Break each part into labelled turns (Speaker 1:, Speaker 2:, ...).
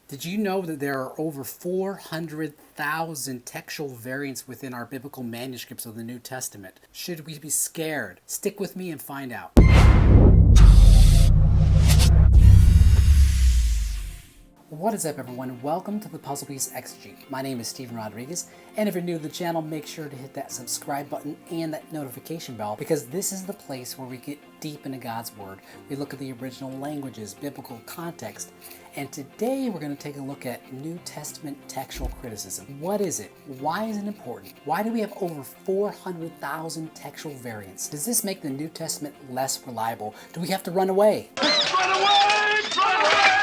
Speaker 1: Did you know that there are over 400,000 textual variants within our biblical manuscripts of the New Testament? Should we be scared? Stick with me and find out. What is up, everyone? Welcome to the Puzzle Piece Exegete. My name is Steven Rodriguez, and if you're new to the channel, make sure to hit that subscribe button and that notification bell, because this is the place where we get deep into God's Word. We look at the original languages, biblical context, and today we're going to take a look at New Testament Textual Criticism. What is it? Why is it important? Why do we have over 400,000 textual variants? Does this make the New Testament less reliable? Do we have to run away? Run away! Run away!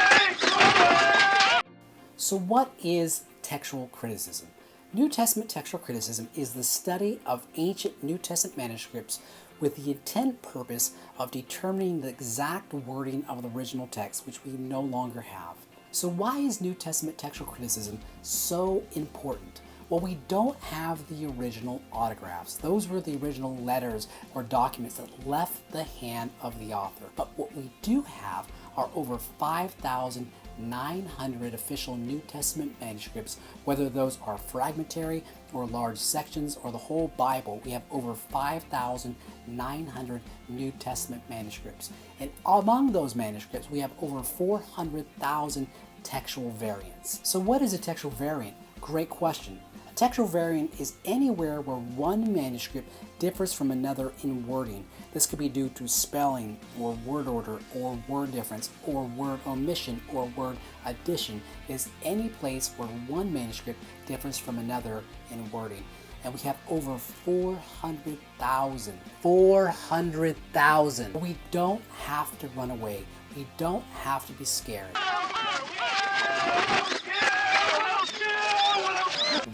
Speaker 1: So what is textual criticism? New Testament textual criticism is the study of ancient New Testament manuscripts with the intent purpose of determining the exact wording of the original text, which we no longer have. So why is New Testament textual criticism so important? Well, we don't have the original autographs. Those were the original letters or documents that left the hand of the author. But what we do have are over 5,900 official New Testament manuscripts, whether those are fragmentary or large sections or the whole Bible. We have over 5,900 New Testament manuscripts. And among those manuscripts, we have over 400,000 textual variants. So what is a textual variant? Great question. A textual variant is anywhere where one manuscript differs from another in wording. This could be due to spelling, or word order, or word difference, or word omission, or word addition. It is any place where one manuscript differs from another in wording. And we have over 400,000. 400,000. We don't have to run away. We don't have to be scared.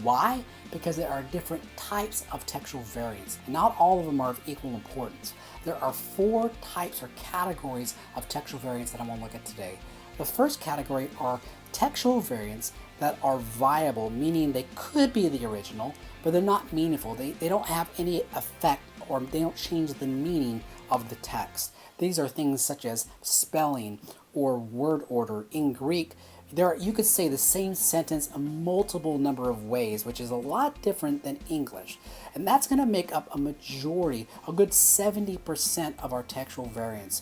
Speaker 1: Why? Because there are different types of textual variants. Not all of them are of equal importance. There are 4 types or categories of textual variants that I want to look at today. The first category are textual variants that are viable, meaning they could be the original, but they're not meaningful. They don't have any effect, or they don't change the meaning of the text. These are things such as spelling or word order. In Greek, you could say the same sentence a multiple number of ways, which is a lot different than English. And that's going to make up a majority, a good 70% of our textual variants.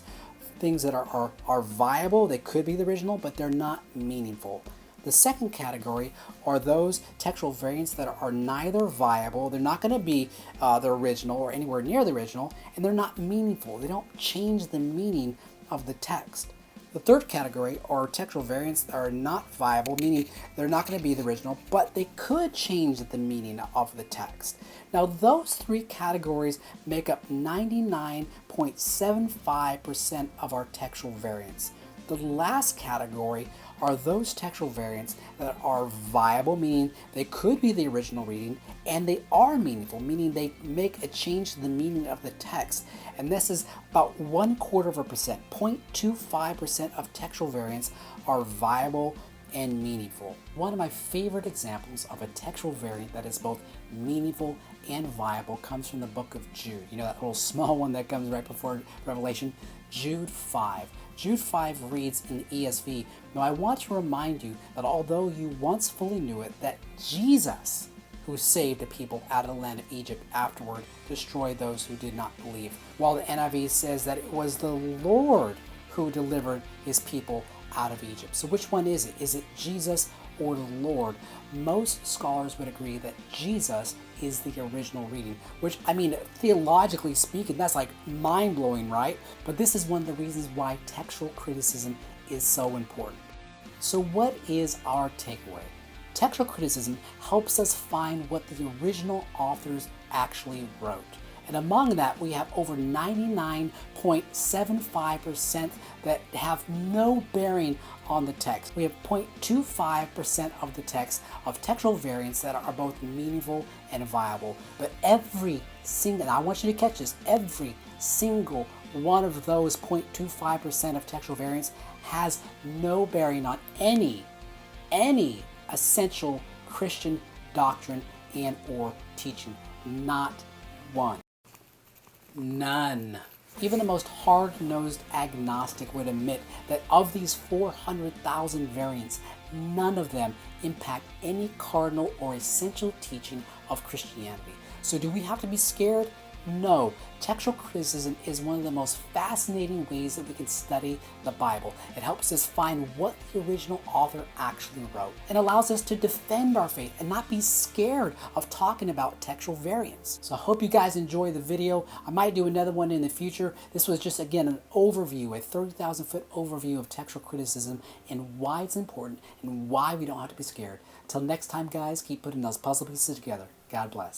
Speaker 1: Things that are viable, they could be the original, but they're not meaningful. The second category are those textual variants that are neither viable, they're not going to be the original or anywhere near the original, and they're not meaningful. They don't change the meaning of the text. The third category are textual variants that are not viable, meaning they're not going to be the original, but they could change the meaning of the text. Now, those 3 categories make up 99.75% of our textual variants. The last category are those textual variants that are viable, meaning they could be the original reading, and they are meaningful, meaning they make a change to the meaning of the text. And this is about 0.25%, 0.25% of textual variants are viable and meaningful. One of my favorite examples of a textual variant that is both meaningful and viable comes from the book of Jude. You know, that little small one that comes right before Revelation? Jude 5. Jude 5 reads in the ESV, "Now I want to remind you that although you once fully knew it, that Jesus, who saved the people out of the land of Egypt, afterward destroyed those who did not believe." While the NIV says that it was the Lord who delivered his people out of Egypt. So which one is it? Is it Jesus or the Lord? Most scholars would agree that Jesus is the original reading, which, I mean, theologically speaking, that's like mind-blowing, right? But this is one of the reasons why textual criticism is so important. So what is our takeaway? Textual criticism helps us find what the original authors actually wrote. And among that, we have over 99.75% that have no bearing on the text. We have 0.25% of the text of textual variants that are both meaningful and viable. But every single, and I want you to catch this, every single one of those 0.25% of textual variants has no bearing on any essential Christian doctrine and or teaching. Not one. None. Even the most hard-nosed agnostic would admit that of these 400,000 variants, none of them impact any cardinal or essential teaching of Christianity. So do we have to be scared? No. Textual criticism is one of the most fascinating ways that we can study the Bible. It helps us find what the original author actually wrote and allows us to defend our faith and not be scared of talking about textual variants. So I hope you guys enjoy the video. I might do another one in the future. This was just, again, an overview, a 30,000 foot overview of textual criticism and why it's important and why we don't have to be scared. Till next time, guys, keep putting those puzzle pieces together. God bless.